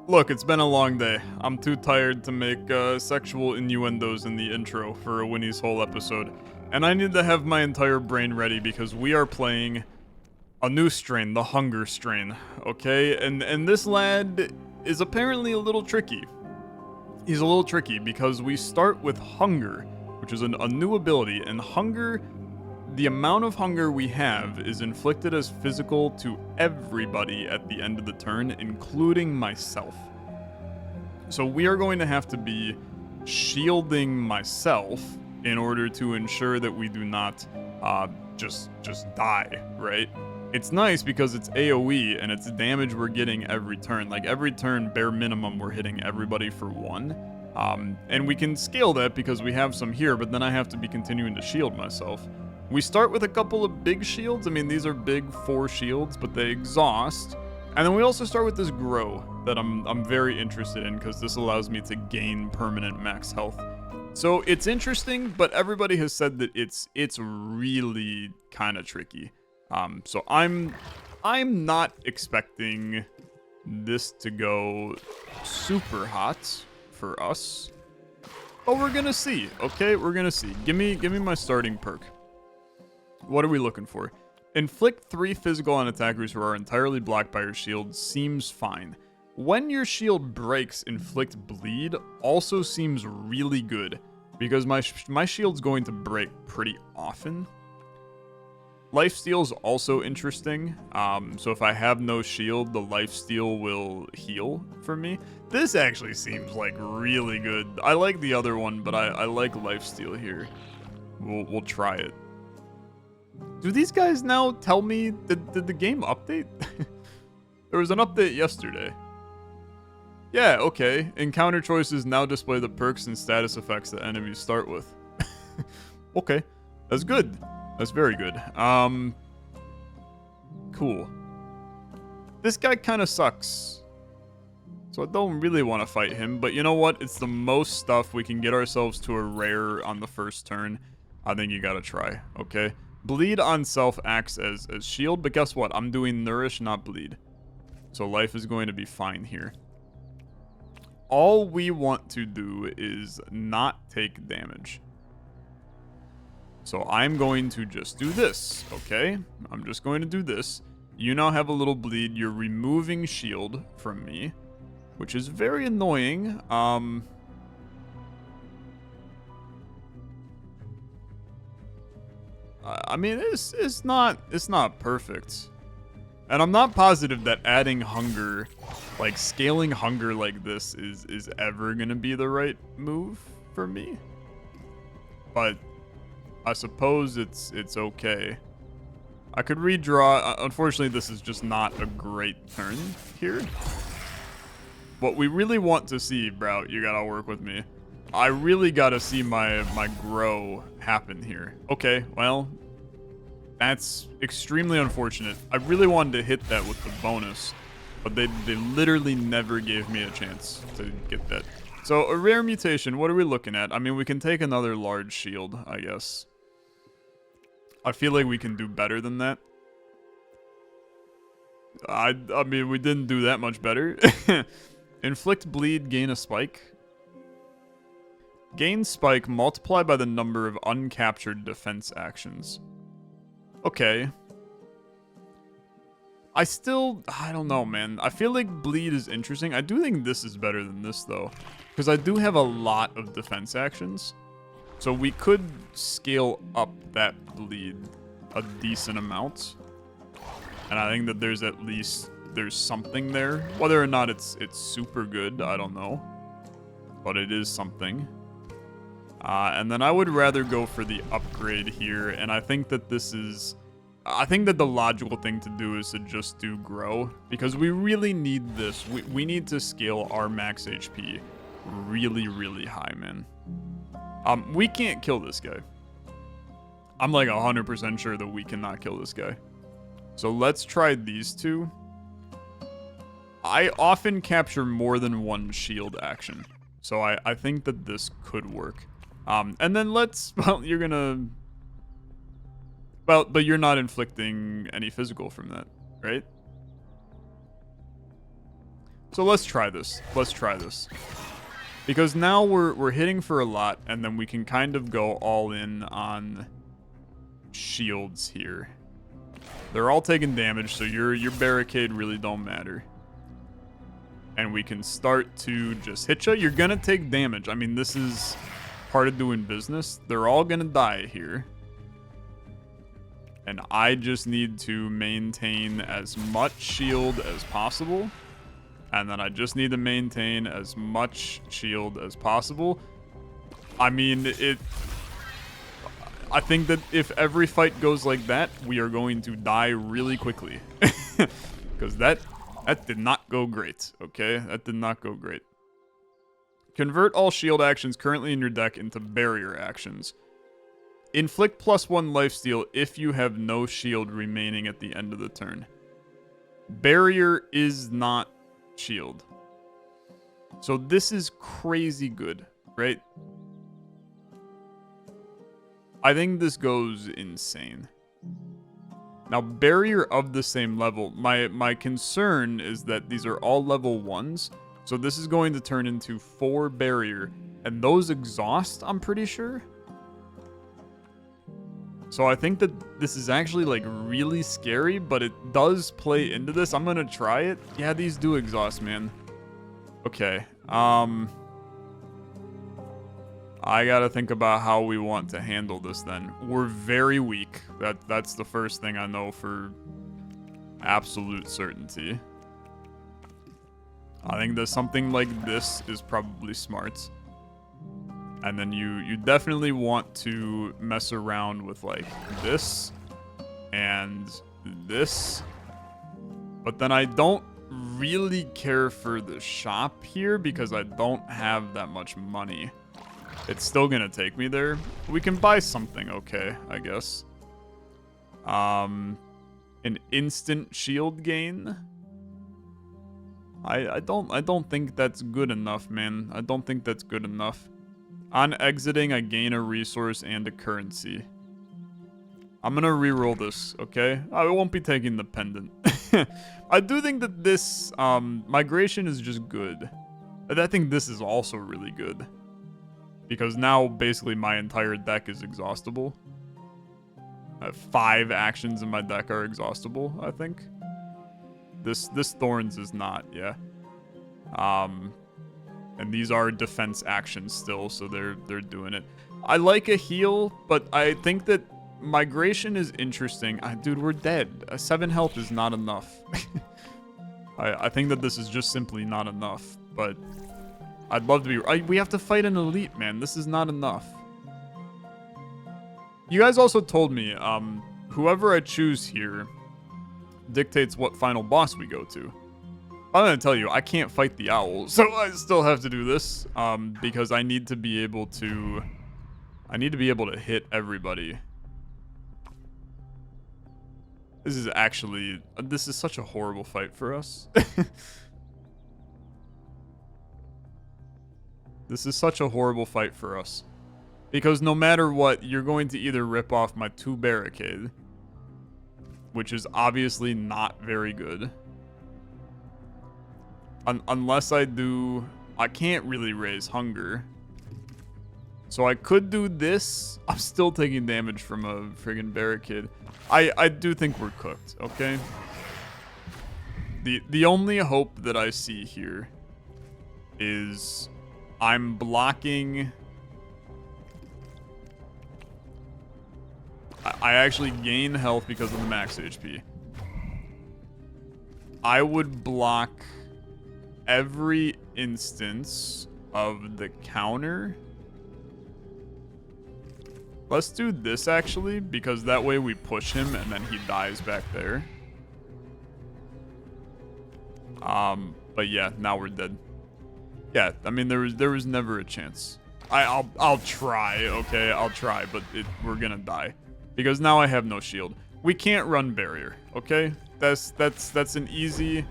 Look, it's been a long day. I'm too tired to make sexual innuendos in the intro for a Winnie's Hole episode. And I need to have my entire brain ready because we are playing a new strain, the Hunger strain, okay? And this lad is apparently a little tricky. He's a little tricky because we start with Hunger, which is a new ability, and Hunger, the amount of hunger we have is inflicted as physical to everybody at the end of the turn, including myself. So we are going to have to be shielding myself in order to ensure that we do not just die, right? It's nice because it's AoE and it's damage we're getting every turn. Like every turn, bare minimum, we're hitting everybody for 1. And we can scale that because we have some here, but then I have to be continuing to shield myself. We start with a couple of big shields. I mean, these are big 4 shields, but they exhaust. And then we also start with this grow that I'm very interested in because this allows me to gain permanent max health. So it's interesting, but everybody has said that it's really kind of tricky. So I'm not expecting this to go super hot for us, but we're gonna see. Okay, we're gonna see. Give me my starting perk. What are we looking for? Inflict 3 physical on attackers who are entirely blocked by your shield seems fine. When your shield breaks, inflict bleed also seems really good because my shield's going to break pretty often. Lifesteal's also interesting. So if I have no shield, the lifesteal will heal for me. This actually seems like really good. I like the other one, but I like lifesteal here. We'll try it. Do these guys now tell me, did the game update? There was an update yesterday. Yeah, okay. Encounter choices now display the perks and status effects that enemies start with. Okay, that's good. That's very good. Cool. This guy kind of sucks. So I don't really want to fight him, but you know what? It's the most stuff we can get ourselves to a rare on the first turn. I think you gotta try, okay? Bleed on self acts as shield, but guess what? I'm doing nourish, not bleed. So life is going to be fine here. All we want to do is not take damage. So I'm going to just do this, okay? I'm just going to do this. You now have a little bleed. You're removing shield from me, which is very annoying. I mean, it's not perfect. And I'm not positive that adding hunger, like scaling hunger like this is ever going to be the right move for me. But I suppose it's okay. I could redraw. Unfortunately, this is just not a great turn here. What we really want to see, bro, you gotta work with me. I really gotta see my grow happen here. Okay, well, that's extremely unfortunate. I really wanted to hit that with the bonus, but they literally never gave me a chance to get that. So a rare mutation, what are we looking at? I mean, we can take another large shield, I guess. I feel like we can do better than that. I mean, we didn't do that much better. Inflict bleed, gain a spike. Gain spike, multiply by the number of uncaptured defense actions. Okay. I don't know, man. I feel like bleed is interesting. I do think this is better than this, though. Because I do have a lot of defense actions. So we could scale up that bleed a decent amount. And I think that there's something there. Whether or not it's super good, I don't know. But it is something. And then I would rather go for the upgrade here. And I think that I think that the logical thing to do is to just do grow. Because we really need this. We need to scale our max HP really, really high, man. We can't kill this guy. I'm like 100% sure that we cannot kill this guy. So let's try these two. I often capture more than one shield action. So I think that this could work. And then well, you're gonna... Well, but you're not inflicting any physical from that, right? So let's try this. Let's try this. Because now we're hitting for a lot, and then we can kind of go all in on shields here. They're all taking damage, so your barricade really don't matter. And we can start to just hit you. You're gonna take damage. I mean, this is part of doing business. They're all gonna die here. And I just need to maintain as much shield as possible. And then I just need to maintain as much shield as possible. I mean, I think that if every fight goes like that, we are going to die really quickly. Because that did not go great, okay? That did not go great. Convert all shield actions currently in your deck into barrier actions. Inflict +1 lifesteal if you have no shield remaining at the end of the turn. Barrier is not shield. So this is crazy good, right? I think this goes insane. Now, barrier of the same level. My concern is that these are all level 1s. So this is going to turn into 4 barrier. And those exhaust, I'm pretty sure. So I think that this is actually, like, really scary, but it does play into this. I'm gonna try it. Yeah, these do exhaust, man. Okay. I gotta think about how we want to handle this then. We're very weak. That's the first thing I know for absolute certainty. I think that something like this is probably smart. And then you definitely want to mess around with, like, this and this. But then I don't really care for the shop here because I don't have that much money. It's still gonna take me there. We can buy something okay, I guess. An instant shield gain. I don't think that's good enough, man. I don't think that's good enough. On exiting, I gain a resource and a currency. I'm gonna reroll this, okay? I won't be taking the pendant. I do think that this migration is just good. I think this is also really good. Because now, basically, my entire deck is exhaustible. 5 actions in my deck are exhaustible, I think. This Thorns is not, yeah. And these are defense actions still, so they're doing it. I like a heal, but I think that migration is interesting. Dude, we're dead. 7 health is not enough. I think that this is just simply not enough, but I'd love to be... we have to fight an elite, man. This is not enough. You guys also told me, whoever I choose here dictates what final boss we go to. I'm gonna tell you, I can't fight the owl, so I still have to do this, because I need to be able to hit everybody. This is such a horrible fight for us. This is such a horrible fight for us. Because no matter what, you're going to either rip off my 2 barricade, which is obviously not very good. Unless I do... I can't really raise hunger. So I could do this. I'm still taking damage from a friggin' barricade. I do think we're cooked, okay? The only hope that I see here is I'm blocking... I actually gain health because of the max HP. I would block every instance of the counter. Let's do this actually, because that way we push him and then he dies back there. But yeah, now we're dead. Yeah, I mean there was never a chance. I'll try, okay? I'll try, but we're gonna die. Because now I have no shield. We can't run barrier, okay? That's an easy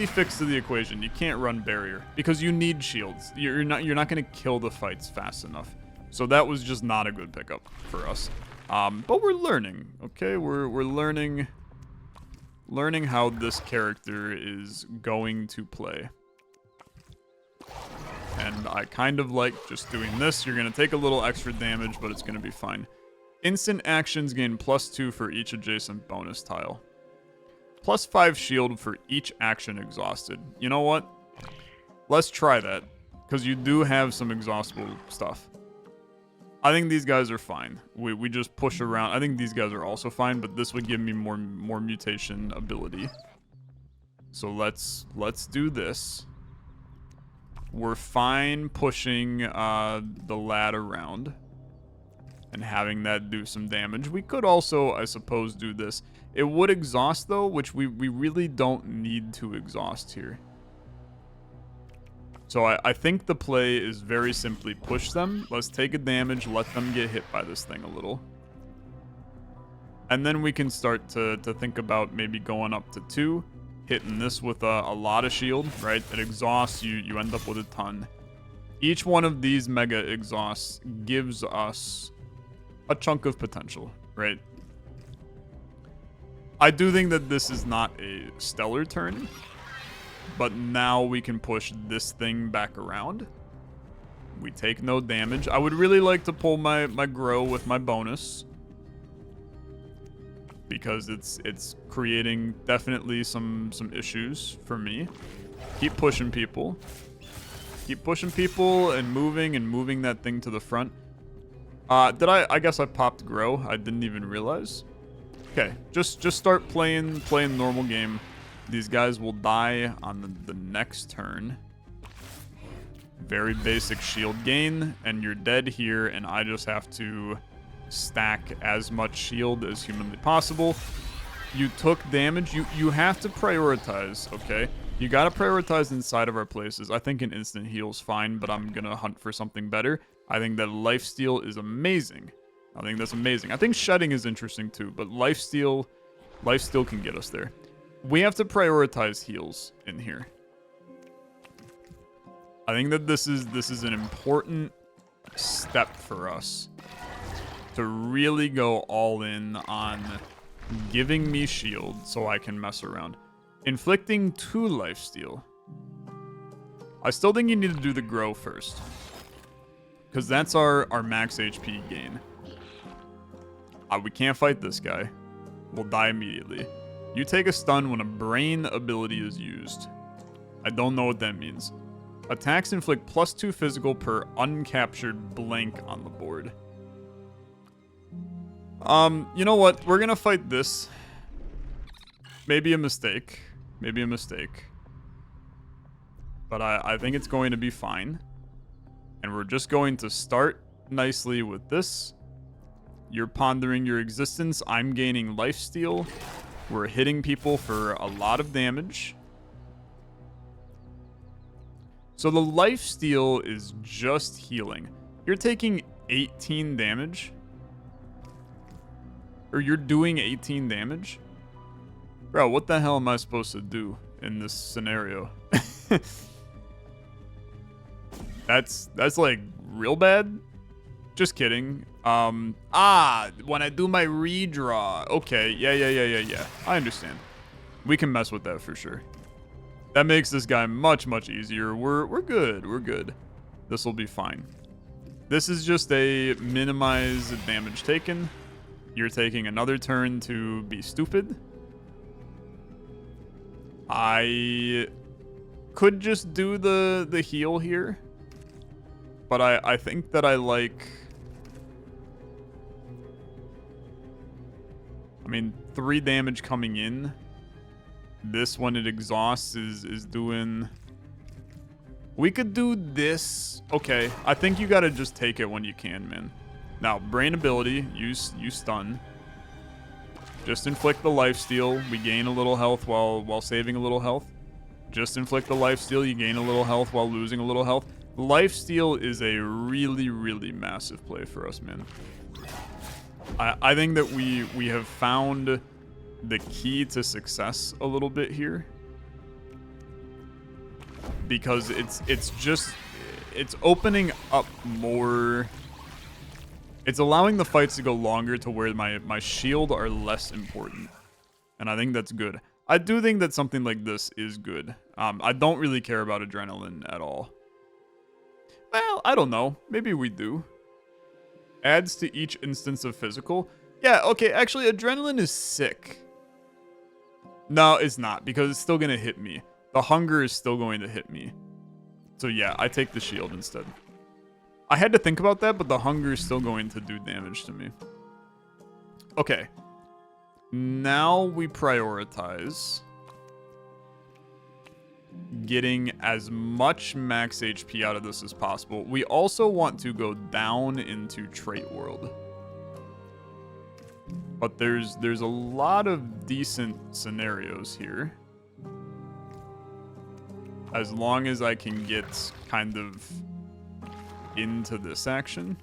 fix to the equation. You can't run barrier because you need shields. You're not gonna kill the fights fast enough. So that was just not a good pickup for us. But we're learning, okay? We're learning learning how this character is going to play. And I kind of like just doing this. You're going to take a little extra damage, but it's going to be fine. Instant actions gain +2 for each adjacent bonus tile. +5 shield for each action exhausted. You know what? Let's try that, because you do have some exhaustible stuff. I think these guys are fine. We just push around. I think these guys are also fine, but this would give me more mutation ability. So let's do this. We're fine pushing the lad around and having that do some damage. We could also, I suppose, do this. It would exhaust, though, which we really don't need to exhaust here. So I think the play is very simply push them. Let's take a damage, let them get hit by this thing a little. And then we can start to think about maybe going up to 2. Hitting this with a lot of shield, right? It exhausts, you end up with a ton. Each one of these mega exhausts gives us a chunk of potential, right? I do think that this is not a stellar turn, but now we can push this thing back around. We take no damage. I would really like to pull my grow with my bonus, because it's creating definitely some issues for me. Keep pushing people. Keep pushing people and moving that thing to the front. I guess I popped grow. I didn't even realize. Okay, just start playing normal game. These guys will die on the next turn. Very basic shield gain, and you're dead here, and I just have to stack as much shield as humanly possible. You took damage. You have to prioritize, okay? You gotta prioritize inside of our places. I think an instant heal's fine, but I'm gonna hunt for something better. I think that lifesteal is amazing. I think that's amazing. I think shedding is interesting too, but lifesteal can get us there. We have to prioritize heals in here. I think that this is an important step for us to really go all in on giving me shield so I can mess around. Inflicting 2 lifesteal. I still think you need to do the grow first, because that's our max HP gain. We can't fight this guy. We'll die immediately. You take a stun when a brain ability is used. I don't know what that means. Attacks inflict +2 physical per uncaptured blank on the board. You know what? We're gonna fight this. Maybe a mistake. Maybe a mistake. But I think it's going to be fine. And we're just going to start nicely with this. You're pondering your existence. I'm gaining lifesteal. We're hitting people for a lot of damage. So the lifesteal is just healing. You're taking 18 damage. Or you're doing 18 damage. Bro, what the hell am I supposed to do in this scenario? That's like real bad. Just kidding. When I do my redraw. Okay, yeah. I understand. We can mess with that for sure. That makes this guy much easier. We're good. This will be fine. This is just a minimize damage taken. You're taking another turn to be stupid. I could just do the heal here, but I think that I like... I mean, 3 damage coming in. This, when it exhausts, is doing... We could do this. Okay, I think you gotta just take it when you can, man. Now, brain ability, you stun. Just inflict the lifesteal. We gain a little health while saving a little health. Just inflict the lifesteal. You gain a little health while losing a little health. Lifesteal is a really massive play for us, man. I think that we have found the key to success a little bit here, because it's opening up more. It's allowing the fights to go longer to where my shield are less important, and I think that's good. I do think that something like this is good. I don't really care about adrenaline at all. Well, I don't know. Maybe we do. Adds to each instance of physical. Yeah, okay, actually, adrenaline is sick. No, it's not, because it's still going to hit me. The hunger is still going to hit me. So yeah, I take the shield instead. I had to think about that, but the hunger is still going to do damage to me. Okay. Now we prioritize getting as much max HP out of this as possible. We also want to go down into trait world. But there's a lot of decent scenarios here. As long as I can get kind of into this action.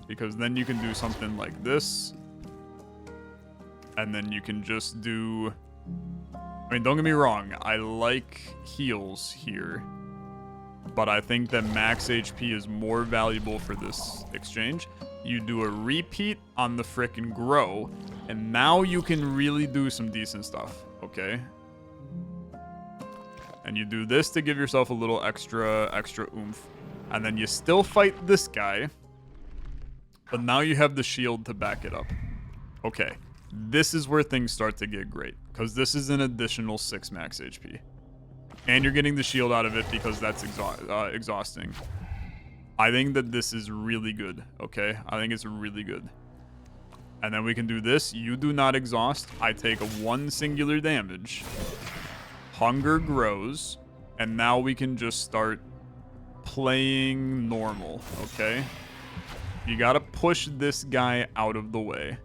Because then you can do something like this. And then you can just do... I mean, don't get me wrong. I like heals here. But I think that max HP is more valuable for this exchange. You do a repeat on the frickin' grow. And now you can really do some decent stuff. Okay? And you do this to give yourself a little extra oomph. And then you still fight this guy. But now you have the shield to back it up. Okay. This is where things start to get great. Because this is an additional 6 max HP. And you're getting the shield out of it because that's exhausting. I think that this is really good. Okay? I think it's really good. And then we can do this. You do not exhaust. I take a 1 singular damage. Hunger grows. And now we can just start playing normal. Okay? You gotta push this guy out of the way.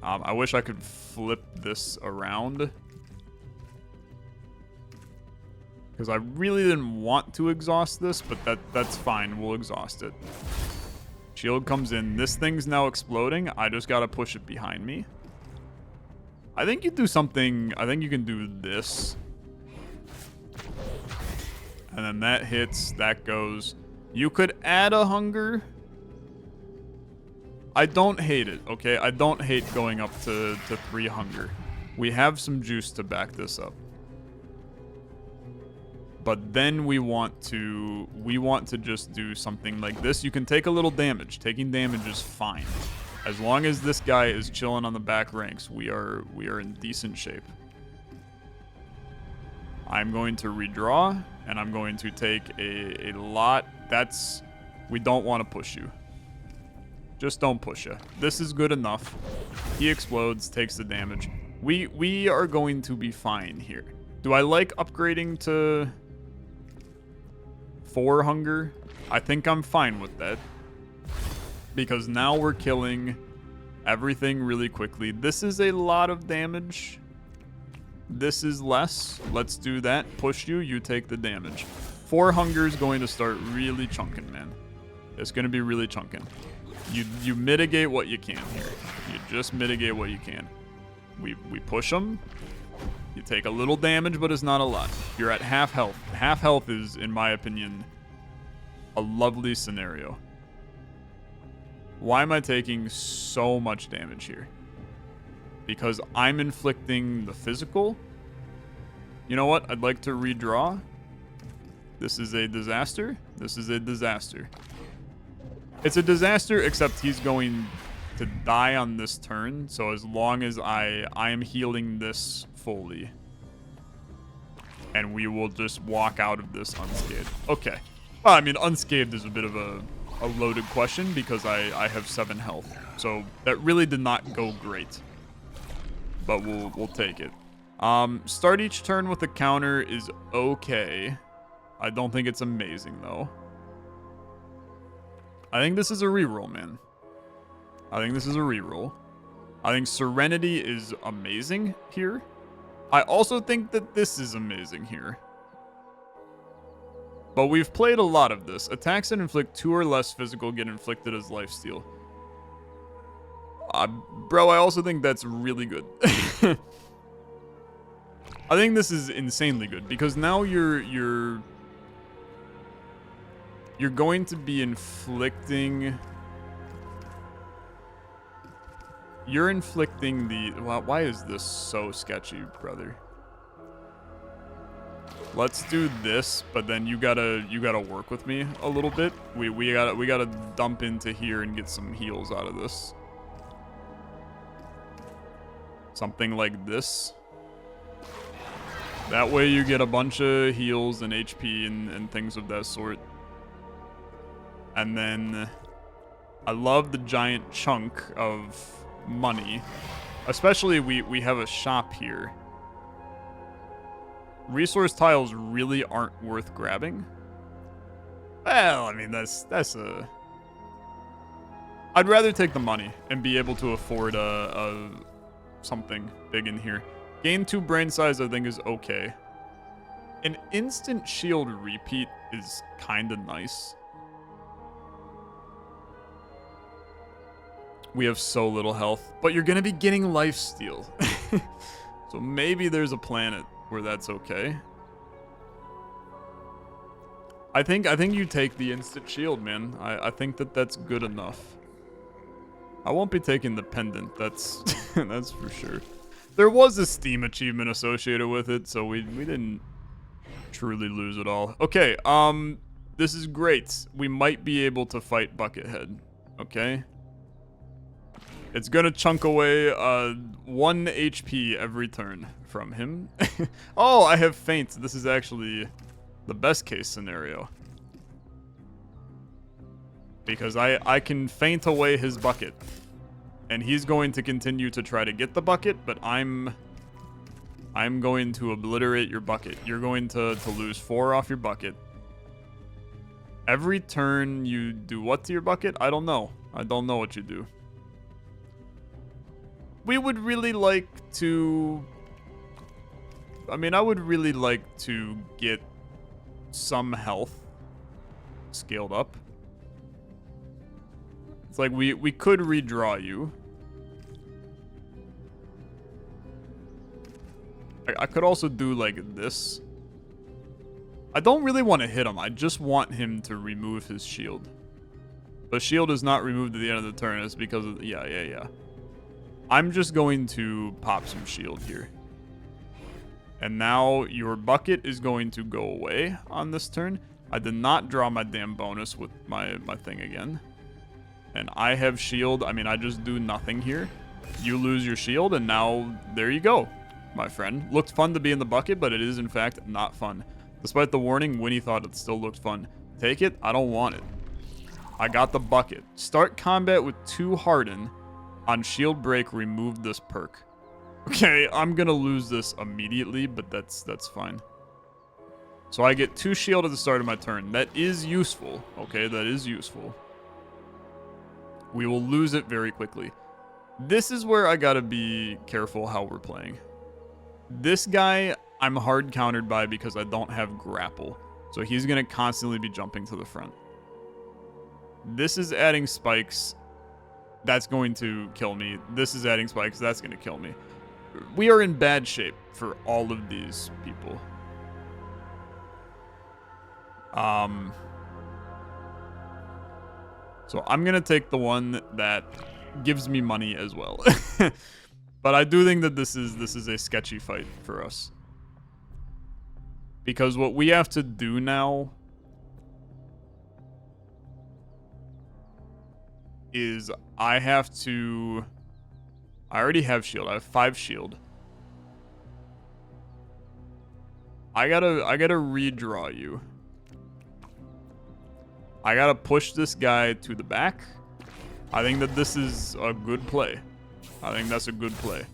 I wish I could flip this around. Because I really didn't want to exhaust this, but that's fine. We'll exhaust it. Shield comes in. This thing's now exploding. I just gotta push it behind me. I think you do something... I think you can do this. And then that hits. That goes. You could add a hunger... I don't hate it, okay? I don't hate going up to 3 hunger. We have some juice to back this up. But then we want to just do something like this. You can take a little damage. Taking damage is fine. As long as this guy is chilling on the back ranks, we are in decent shape. I'm going to redraw, and I'm going to take a lot. That's... We don't want to push you. Just don't push you. This is good enough. He explodes, takes the damage. We are going to be fine here. Do I like upgrading to 4 hunger? I think I'm fine with that. Because now we're killing everything really quickly. This is a lot of damage. This is less. Let's do that. Push you, you take the damage. 4 hunger is going to start really chunking, man. It's going to be really chunking. You mitigate what you can here. You just mitigate what you can. We push them. You take a little damage, but it's not a lot. You're at half health. Half health is, in my opinion, a lovely scenario. Why am I taking so much damage here? Because I'm inflicting the physical. You know what? I'd like to redraw. This is a disaster. This is a disaster. It's a disaster, except he's going to die on this turn. So as long as I am healing this fully. And we will just walk out of this unscathed. Okay. Well, I mean, unscathed is a bit of a loaded question because I have 7 health. So that really did not go great. But we'll take it. Start each turn with a counter is okay. I don't think it's amazing, though. I think this is a reroll, man. I think this is a reroll. I think Serenity is amazing here. I also think that this is amazing here. But we've played a lot of this. Attacks that inflict 2 or less physical get inflicted as lifesteal. Bro, I also think that's really good. I think this is insanely good because now you're going to be inflicting You're inflicting the... Well, why is this so sketchy, brother? Let's do this, but then you gotta work with me a little bit. We gotta dump into here and get some heals out of this. Something like this. That way you get a bunch of heals and HP and things of that sort. And then I love the giant chunk of money. Especially we have a shop here. Resource tiles really aren't worth grabbing. Well, I mean, that's a... I'd rather take the money and be able to afford a something big in here. Gain 2 brain size, I think, is okay. An instant shield repeat is kind of nice. We have so little health, but you're going to be getting lifesteal. So maybe there's a planet where that's okay. I think you take the instant shield, man. I think that's good enough. I won't be taking the pendant, that's that's for sure. There was a Steam achievement associated with it, so we didn't truly lose it all. Okay, this is great. We might be able to fight Buckethead, okay? It's gonna chunk away 1 HP every turn from him. Oh, I have faint. This is actually the best case scenario. Because I can feint away his bucket. And he's going to continue to try to get the bucket, but I'm going to obliterate your bucket. You're going to lose 4 off your bucket. Every turn you do what to your bucket? I don't know. I don't know what you do. We would really like to... I mean, I would really like to get some health scaled up. It's like we could redraw you. I could also do like this. I don't really want to hit him. I just want him to remove his shield. The shield is not removed at the end of the turn. It's because of... Yeah. I'm just going to pop some shield here. And now your bucket is going to go away on this turn. I did not draw my damn bonus with my thing again. And I have shield. I mean, I just do nothing here. You lose your shield, and now there you go, my friend. Looked fun to be in the bucket, but it is, in fact, not fun. Despite the warning, Winnie thought it still looked fun. Take it. I don't want it. I got the bucket. Start combat with 2 harden. On shield break, remove this perk. Okay, I'm gonna lose this immediately, but that's fine. So I get 2 shield at the start of my turn. That is useful. Okay, that is useful. We will lose it very quickly. This is where I gotta be careful how we're playing. This guy, I'm hard countered by because I don't have grapple. So he's gonna constantly be jumping to the front. This is adding spikes. That's going to kill me. This is adding spikes. That's going to kill me. We are in bad shape for all of these people. So I'm going to take the one that gives me money as well. But I do think that this is a sketchy fight for us. Because what we have to do now is I already have shield. I have 5 shield. I gotta redraw you. I gotta push this guy to the back. I think that this is a good play. I think that's a good play.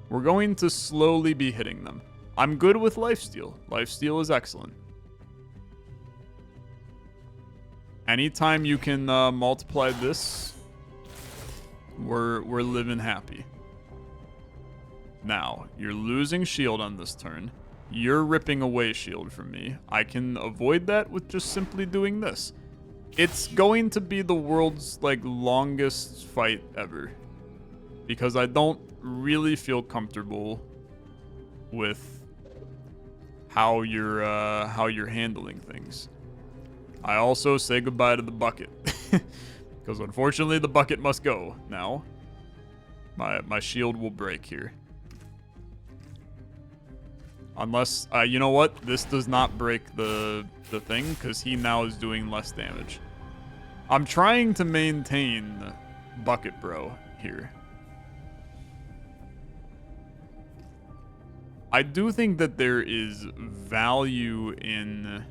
We're going to slowly be hitting them. I'm good with lifesteal. Lifesteal is excellent. Anytime you can multiply this, we're living happy. Now, you're losing shield on this turn. You're ripping away shield from me. I can avoid that with just simply doing this. It's going to be the world's longest fight ever. Because I don't really feel comfortable with how you're handling things. I also say goodbye to the bucket. Because unfortunately, the bucket must go now. My shield will break here. Unless, you know what? This does not break the thing, because he now is doing less damage. I'm trying to maintain Bucket Bro here. I do think that there is value in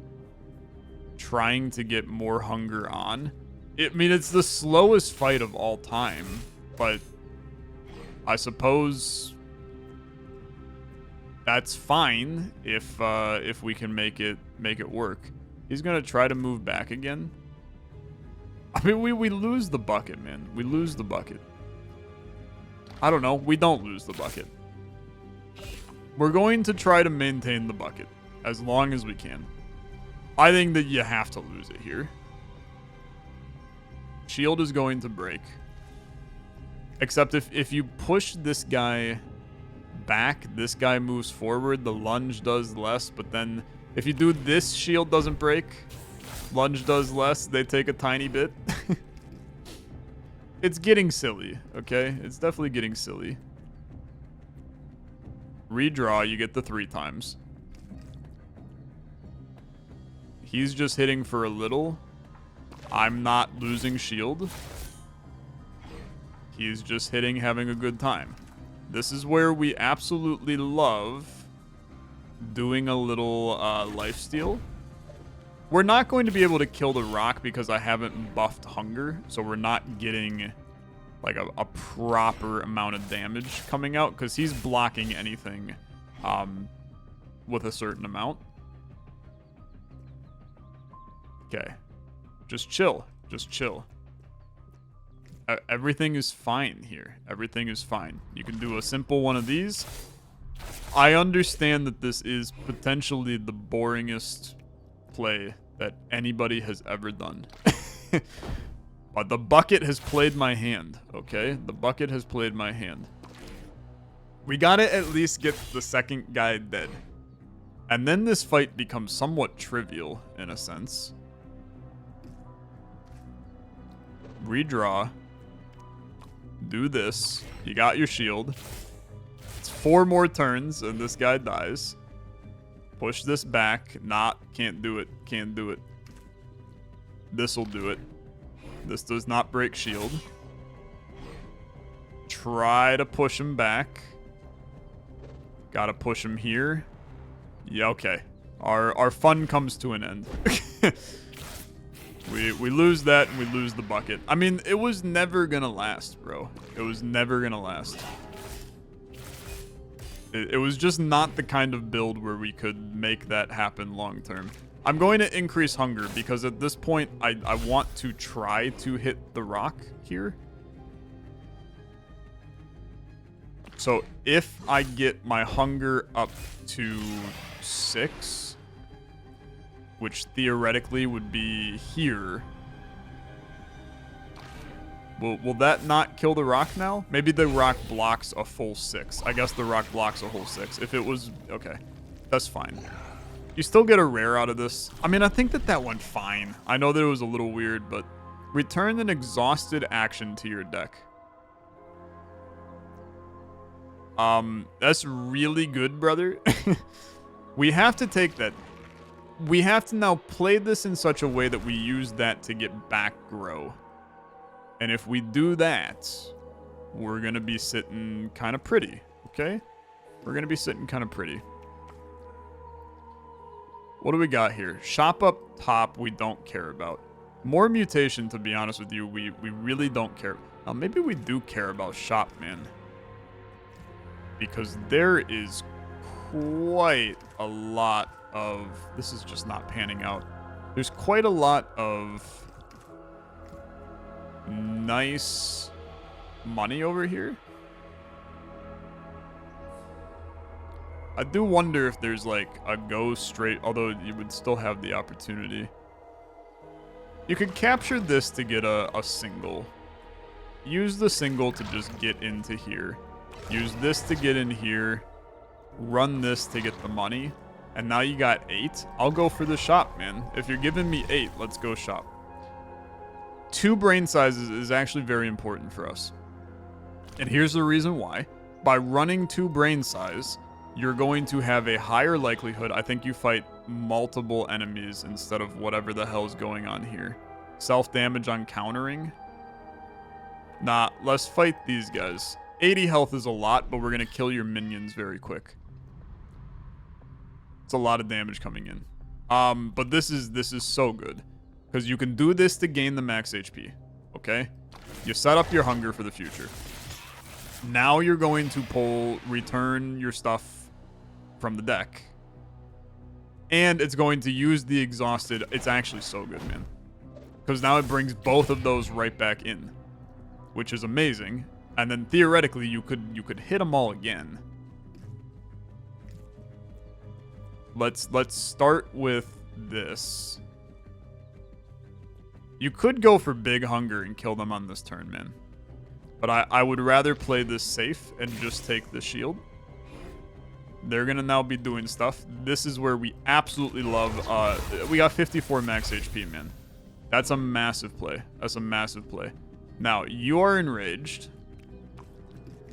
trying to get more hunger on. I mean, it's the slowest fight of all time, but I suppose that's fine if we can make it work. He's gonna try to move back again. I mean, we lose the bucket, man. We lose the bucket. I don't know. We don't lose the bucket. We're going to try to maintain the bucket as long as we can. I think that you have to lose it here. Shield is going to break. Except if you push this guy back, this guy moves forward, the lunge does less, but then if you do this, shield doesn't break, lunge does less, they take a tiny bit. It's getting silly, okay? It's definitely getting silly. Redraw, you get the 3 times. He's just hitting for a little. I'm not losing shield. He's just hitting, having a good time. This is where we absolutely love doing a little lifesteal. We're not going to be able to kill the rock because I haven't buffed hunger, so we're not getting like a proper amount of damage coming out because he's blocking anything with a certain amount. Okay. Just chill. Just chill. Everything is fine here. Everything is fine. You can do a simple one of these. I understand that this is potentially the boringest play that anybody has ever done. But the bucket has played my hand, okay? The bucket has played my hand. We gotta at least get the second guy dead. And then this fight becomes somewhat trivial, in a sense. Redraw. Do this. You got your shield. It's 4 more turns, and this guy dies. Push this back. Can't do it. Can't do it. This'll do it. This does not break shield. Try to push him back. Gotta push him here. Yeah, okay. Our fun comes to an end. We lose that and we lose the bucket. I mean, it was never gonna last, bro. It was never gonna last. It was just not the kind of build where we could make that happen long term. I'm going to increase hunger because at this point, I want to try to hit the rock here. So if I get my hunger up to 6, which theoretically would be here, will that not kill the rock now? Maybe the rock blocks a full 6. I guess the rock blocks a whole 6. If it was... Okay, that's fine. You still get a rare out of this. I mean, I think that went fine. I know that it was a little weird, but return an exhausted action to your deck. That's really good, brother. We have to take that. We have to now play this in such a way that we use that to get back grow. And if we do that, we're going to be sitting kind of pretty, okay? We're going to be sitting kind of pretty. What do we got here? Shop up top, we don't care about. More mutation, to be honest with you, we really don't care. Now, maybe we do care about shop, man. Because there is quite a lot of... This is just not panning out. There's quite a lot of nice money over here. I do wonder if there's like a go straight, although you would still have the opportunity. You could capture this to get a single. Use the single to just get into here. Use this to get in here. Run this to get the money. And now you got 8. I'll go for the shop, man. If you're giving me 8, let's go shop. 2 brain sizes is actually very important for us. And here's the reason why. By running 2 brain size, you're going to have a higher likelihood. I think you fight multiple enemies instead of whatever the hell's going on here. Self-damage on countering. Nah, let's fight these guys. 80 health is a lot, but we're going to kill your minions very quick. It's a lot of damage coming in. But this is so good. Because you can do this to gain the max HP. Okay? You set up your hunger for the future. Now you're going to return your stuff from the deck. And it's going to use the exhausted. It's actually so good, man. Because now it brings both of those right back in. Which is amazing. And then theoretically, you could hit them all again. Let's start with this. You could go for big hunger and kill them on this turn, man. But I would rather play this safe and just take the shield. They're going to now be doing stuff. This is where we absolutely love... we got 54 max HP, man. That's a massive play. That's a massive play. Now, you are enraged,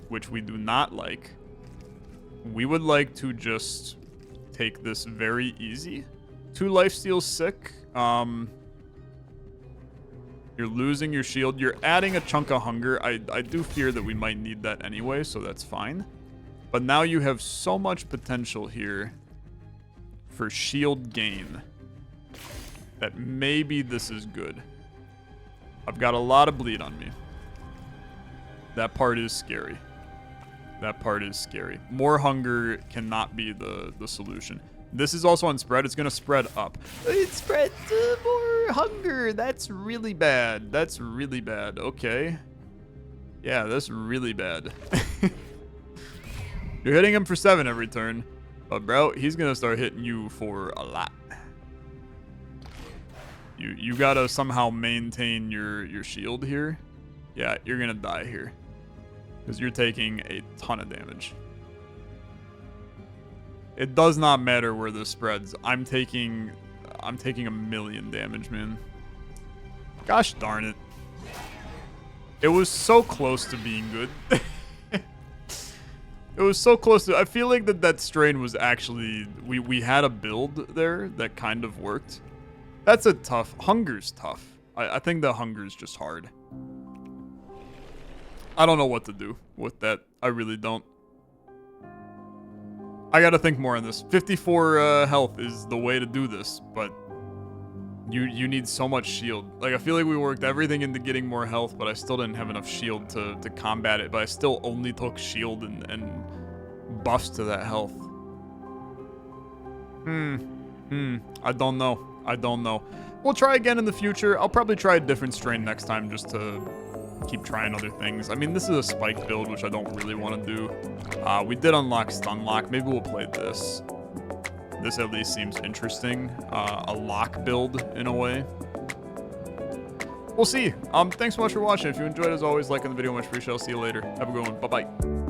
which we do not like. We would like to just take this very easy. 2 lifesteals sick. You're losing your shield. You're adding a chunk of hunger. I do fear that we might need that anyway, so that's fine. But now you have so much potential here for shield gain that maybe this is good. I've got a lot of bleed on me. That part is scary. That part is scary. More hunger cannot be the solution. This is also on spread. It's going to spread up. It spreads more hunger. That's really bad. That's really bad. Okay. Yeah, that's really bad. You're hitting him for 7 every turn. But, bro, he's going to start hitting you for a lot. You got to somehow maintain your shield here. Yeah, you're going to die here. Because you're taking a ton of damage. It does not matter where this spreads. I'm taking a million damage, man. Gosh darn it. It was so close to being good. It was so close to... I feel like that strain was actually... We had a build there that kind of worked. That's a tough... Hunger's tough. I think the hunger's just hard. I don't know what to do with that. I really don't. I gotta think more on this. 54 health is the way to do this, but you need so much shield. Like, I feel like we worked everything into getting more health, but I still didn't have enough shield to combat it, but I still only took shield and buffs to that health. I don't know. I don't know. We'll try again in the future. I'll probably try a different strain next time just to keep trying other things. I mean, this is a spike build, which I don't really want to do. We did unlock Stunlock. Maybe we'll play this. This at least seems interesting. A lock build, in a way. We'll see. Thanks so much for watching. If you enjoyed, as always, like on the video. Much appreciated. I'll see you later. Have a good one. Bye-bye.